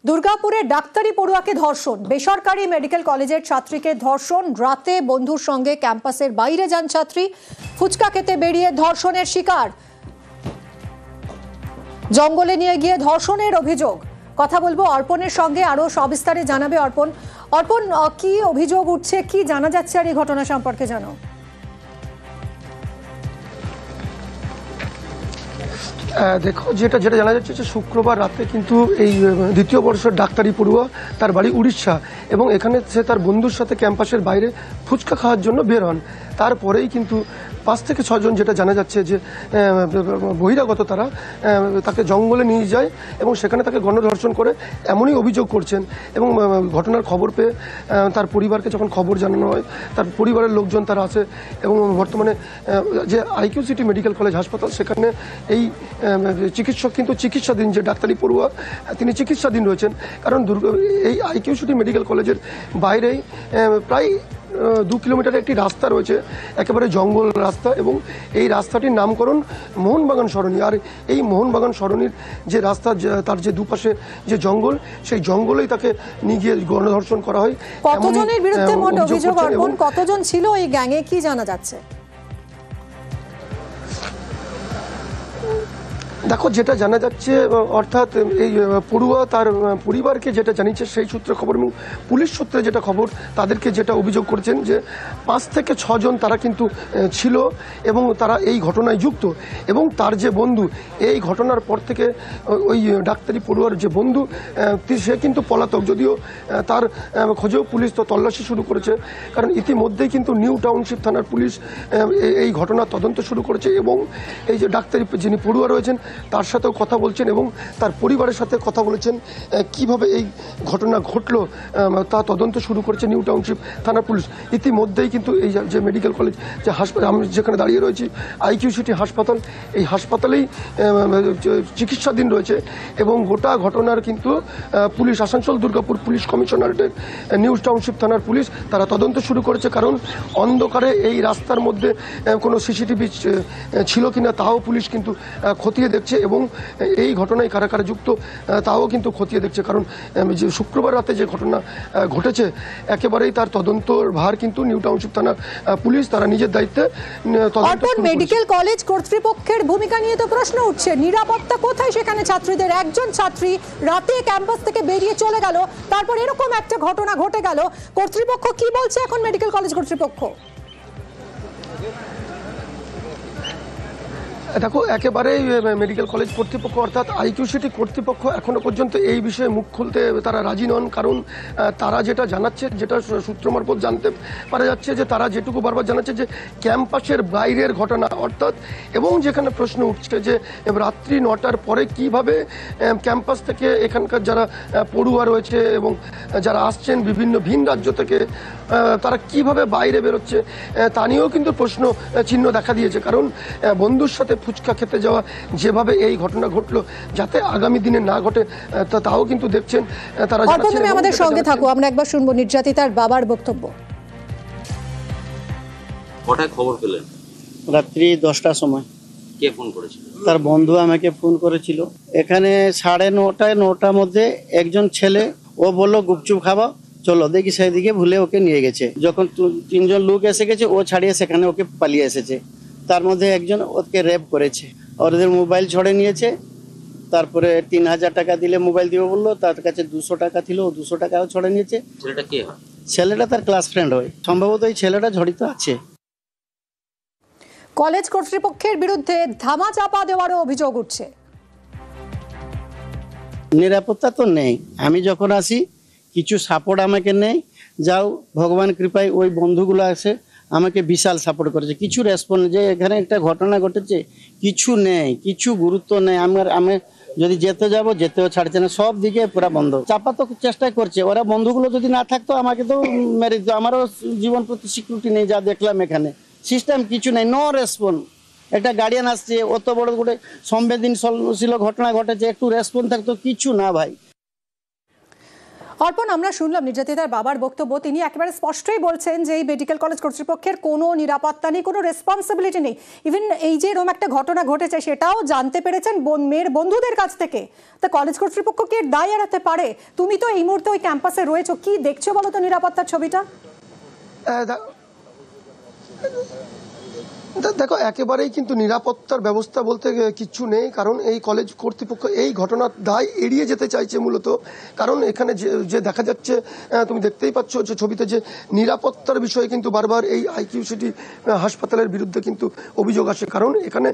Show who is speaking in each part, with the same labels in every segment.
Speaker 1: দুর্গাপুরে ডাক্তারি পড়ুয়াকে ধর্ষণ, বেসরকারি মেডিকেল কলেজের ছাত্রীকে ধর্ষণ। রাতে বন্ধুর সঙ্গে ক্যাম্পাসের বাইরে যান ছাত্রী, ফুচকা খেতে বেরিয়ে ধর্ষণের শিকার। জঙ্গলে নিয়ে গিয়ে ধর্ষণের অভিযোগ। কথা বলবো অর্পণের সঙ্গে, আরো সবিস্তারে জানাবে অর্পণ। অর্পণ, কি অভিযোগ উঠছে, কি জানা যাচ্ছে আর এই ঘটনা সম্পর্কে জানো?
Speaker 2: দেখো, যেটা জানা যাচ্ছে যে শুক্রবার রাতে কিন্তু এই দ্বিতীয় বর্ষের ডাক্তারি পড়ুয়া, তার বাড়ি উড়িষ্যা, এবং এখানে সে তার বন্ধুর সাথে ক্যাম্পাসের বাইরে ফুচকা খাওয়ার জন্য বের হন। তারপরেই কিন্তু 5 থেকে 6 জন, যেটা জানা যাচ্ছে যে বহিরাগত, তারা তাকে জঙ্গলে নিয়ে যায় এবং সেখানে তাকে গণধর্ষণ করে, এমনই অভিযোগ করছেন। এবং ঘটনার খবর পেয়ে তার পরিবারকে যখন খবর জানানো হয়, তার পরিবারের লোকজন তারা আসে এবং বর্তমানে যে আইকিউ সিটি মেডিকেল কলেজ হাসপাতাল, সেখানে এই চিকিৎসক কিন্তু চিকিৎসাধীন, যে ডাক্তারি পড়ুয়া তিনি চিকিৎসাধীন রয়েছেন। কারণ এই আইকিউ সিটি মেডিকেল কলেজের বাইরেই প্রায় 2 কিলোমিটার একটি রাস্তা রয়েছে, একেবারে জঙ্গল রাস্তা, এবং এই রাস্তাটির নামকরণ মোহনবাগান সরণি। আর এই মোহনবাগান সরণির যে রাস্তা, তার যে দুপাশে যে জঙ্গল, সেই জঙ্গলেই তাকে নিয়ে গিয়ে গণধর্ষণ করা হয়।
Speaker 1: কতজনের বিরুদ্ধে মোট অভিযোগ অর্পণ? কতজন ছিল এই গ্যাংয়ে, কি জানা যাচ্ছে?
Speaker 2: দেখো, যেটা জানা যাচ্ছে, অর্থাৎ এই পড়ুয়া তার পরিবারকে যেটা জানিয়েছে সেই সূত্রে খবর, এবং পুলিশ সূত্রে যেটা খবর, তাদেরকে যেটা অভিযোগ করছেন যে 5 থেকে 6 জন তারা কিন্তু ছিল এবং তারা এই ঘটনায় যুক্ত। এবং তার যে বন্ধু, এই ঘটনার পর থেকে ওই ডাক্তারি পড়ুয়ার যে বন্ধু, সে কিন্তু পলাতক, যদিও তার খোঁজেও পুলিশ তো তল্লাশি শুরু করেছে। কারণ ইতিমধ্যেই কিন্তু নিউ টাউনশিপ থানার পুলিশ এই ঘটনার তদন্ত শুরু করেছে, এবং এই যে ডাক্তারি যিনি পড়ুয়া রয়েছেন তার সাথেও কথা বলছেন এবং তার পরিবারের সাথে কথা বলেছেন। কিভাবে এই ঘটনা ঘটলো তা তদন্ত শুরু করেছে নিউ টাউনশিপ থানার পুলিশ। ইতিমধ্যেই কিন্তু এই যে মেডিকেল কলেজ, যে হাসপাতাল, আমি যেখানে দাঁড়িয়ে রয়েছি, আইকিউ সিটি হাসপাতাল, এই হাসপাতালেই চিকিৎসাধীন রয়েছে। এবং গোটা ঘটনার কিন্তু পুলিশ, আসানসোল দুর্গাপুর পুলিশ কমিশনারেটের নিউ টাউনশিপ থানার পুলিশ, তারা তদন্ত শুরু করেছে। কারণ অন্ধকারে এই রাস্তার মধ্যে কোনো সিসিটিভি ছিল কিনা তাও পুলিশ কিন্তু খতিয়ে দেখছে, এবং এই ঘটনায় কারা কারা যুক্ত তাও কিন্তু খতিয়ে দেখছে। কারণ যে শুক্রবার রাতে যে ঘটনা ঘটেছে, একেবারেই তার তদন্তর ভার কিন্তু নিউ টাউনশিপ থানার পুলিশ, তারা নিজের দায়িত্বে তদন্ত।
Speaker 1: মেডিকেল কলেজ কর্তৃপক্ষের ভূমিকা নিয়ে তো প্রশ্ন উঠছে, নিরাপত্তা কোথায় সেখানে ছাত্রীদের? একজন ছাত্রী রাতে ক্যাম্পাস থেকে বেরিয়ে চলে গেল, তারপর এরকম একটা ঘটনা ঘটে গেল। কর্তৃপক্ষ কি বলছে এখন, মেডিকেল কলেজ কর্তৃপক্ষ?
Speaker 2: দেখো, একেবারেই মেডিকেল কলেজ কর্তৃপক্ষ, অর্থাৎ আইকিউ সিটি কর্তৃপক্ষ, এখনো পর্যন্ত এই বিষয়ে মুখ খুলতে তারা রাজি নন। কারণ তারা যেটা জানাচ্ছে, যেটা সূত্র মারফত জানতে পারা যাচ্ছে, যে তারা যেটুকু বারবার জানাচ্ছে যে ক্যাম্পাসের বাইরের ঘটনা, অর্থাৎ, এবং যেখানে প্রশ্ন উঠছে যে রাত্রি 9টার পরে কিভাবে ক্যাম্পাস থেকে এখানকার যারা পড়ুয়া রয়েছে এবং যারা আসছেন বিভিন্ন ভিন রাজ্য থেকে, তারা কিভাবে বাইরে বেরোচ্ছে তা নিয়েও কিন্তু প্রশ্ন চিহ্ন দেখা দিয়েছে। কারণ বন্ধুর সাথে ফুচকা খেতে যাওয়া, যেভাবে এই ঘটনা ঘটলো, যাতে আগামী দিনে না ঘটে তাও কিন্তু দেখছেন তারা।
Speaker 1: তুমি আমাদের সঙ্গে থাকো, আমরা একবার শুনবো নির্যাতিতার বাবার বক্তব্য।
Speaker 3: কটায় খবর পেলেন?
Speaker 4: রাত্রি 10টার সময়।
Speaker 3: কে ফোন করেছিল?
Speaker 4: তার বন্ধু আমাকে ফোন করেছিল। এখানে 9:30 9টার মধ্যে একজন ছেলে, ও বললো গুপচুপ খাবো, চলো দেখি, সেদিকে ভুলে ওকে নিয়ে গেছে। যখন 3 জন লোক এসে গেছে, ও ছাড়িয়ে সেখানে ওকে পালিয়ে এসেছে। তার মধ্যে একজন ওকে রেপ করেছে, ওদের মোবাইল ছড়ে নিয়েছে। তারপরে 3000 টাকা দিলে মোবাইল দিব বললো, তার কাছে 200 টাকা ছিল, ও 200 টাকাও ছড়ে নিয়েছে।
Speaker 3: ছেলেটা কে হয়?
Speaker 4: ছেলেটা তার ক্লাস ফ্রেন্ড হয়, সম্ভবত এই ছেলেটা জড়িত আছে।
Speaker 1: কলেজ কর্তৃপক্ষের বিরুদ্ধে ধামাচাপা দেওয়ারও অভিযোগ উঠছে।
Speaker 4: নিরাপত্তা তো নেই। আমি যখন আসি কিছু সাপোর্ট আমাকে নেই, যাও ভগবান কৃপায় ওই বন্ধুগুলো আসে আমাকে বিশাল সাপোর্ট করেছে। কিছু রেসপন্স, যে এখানে একটা ঘটনা ঘটেছে, কিছু নেই, কিছু গুরুত্ব নেই। আমি যদি যেতেও ছাড়ছে না, সব দিকে পুরো বন্ধ। চাপা তো চেষ্টা করছে ওরা। বন্ধুগুলো যদি না থাকতো আমাকে তো মেরে দিত। আমারও জীবন প্রতি সিকিউরিটি নেই, যা দেখলাম এখানে সিস্টেম কিছু নেই, নো রেসপন্স। একটা গার্ডিয়ান আসছে, অত বড় করে সংবেদনশীল ঘটনা ঘটেছে, একটু রেসপন্স থাকতো, কিছু না ভাই।
Speaker 1: অর্পণ, আমরা শুনলাম নির্যাতিতার বাবার বক্তব্য। তিনি একেবারে স্পষ্টই বলছেন যে এই মেডিকেল কলেজ কর্তৃপক্ষের কোনো নিরাপত্তা নেই, কোনো রেসপন্সিবিলিটি নেই। ইভেন এই যে এরকম একটা ঘটনা ঘটেছে সেটাও জানতে পেরেছেন মেয়ের বন্ধুদের কাছ থেকে। তা কলেজ কর্তৃপক্ষ কি এর দায় এড়াতে পারে? তুমি তো এই মুহূর্তে ওই ক্যাম্পাসে রয়েছো, কি দেখছো বলো তো নিরাপত্তার ছবিটা?
Speaker 2: দেখো, একেবারেই কিন্তু নিরাপত্তার ব্যবস্থা বলতে কিচ্ছু নেই, কারণ এই কলেজ কর্তৃপক্ষ এই ঘটনার দায় এড়িয়ে যেতে চাইছে মূলত। কারণ এখানে যে দেখা যাচ্ছে, তুমি দেখতেই পাচ্ছ যে ছবিতে, যে নিরাপত্তার বিষয়ে কিন্তু বারবার এই আইকিউ সিটি হাসপাতালের বিরুদ্ধে কিন্তু অভিযোগ আসে। কারণ এখানে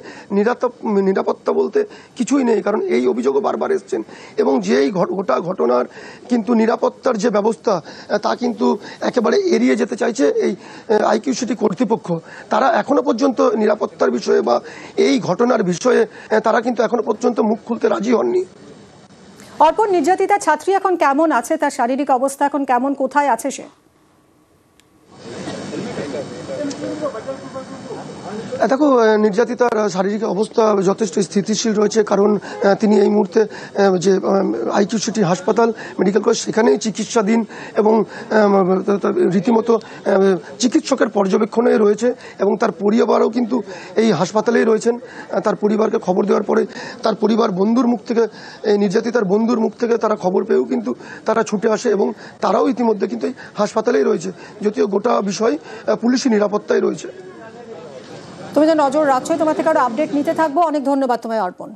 Speaker 2: নিরাপত্তা বলতে কিছুই নেই, কারণ এই অভিযোগও বারবার এসছেন। এবং যেই গোটা ঘটনার কিন্তু নিরাপত্তার যে ব্যবস্থা তা কিন্তু একেবারে এড়িয়ে যেতে চাইছে এই আইকিউ সিটি কর্তৃপক্ষ। তারা এখনো পর্যন্ত নিরাপত্তার বিষয়ে বা এই ঘটনার বিষয়ে তারা কিন্তু এখনো পর্যন্ত মুখ খুলতে রাজি হননি।
Speaker 1: অর্পণ, নির্যাতিতা ছাত্রী এখন কেমন আছে? তার শারীরিক অবস্থা এখন কেমন, কোথায় আছে সে?
Speaker 2: দেখো, নির্যাতিতার শারীরিক অবস্থা যথেষ্ট স্থিতিশীল রয়েছে, কারণ তিনি এই মুহূর্তে যে আইকিউ সিটি হাসপাতাল মেডিকেল কলেজ সেখানেই চিকিৎসাধীন এবং রীতিমতো চিকিৎসকের পর্যবেক্ষণে রয়েছে। এবং তার পরিবারও কিন্তু এই হাসপাতালেই রয়েছেন। তার পরিবারকে খবর দেওয়ার পরে তার পরিবার বন্ধুর মুখ থেকে, এই নির্যাতিতার বন্ধুর মুখ থেকে তারা খবর পেয়েও কিন্তু তারা ছুটে আসে এবং তারাও ইতিমধ্যে কিন্তু এই হাসপাতালেই রয়েছে, যদিও গোটা বিষয় পুলিশি নিরাপত্তায় রয়েছে।
Speaker 1: তুমি তো নজর রাখছো, তোমার থেকে আরো আপডেট নিতে থাকবো। অনেক ধন্যবাদ তোমায় অর্পণ।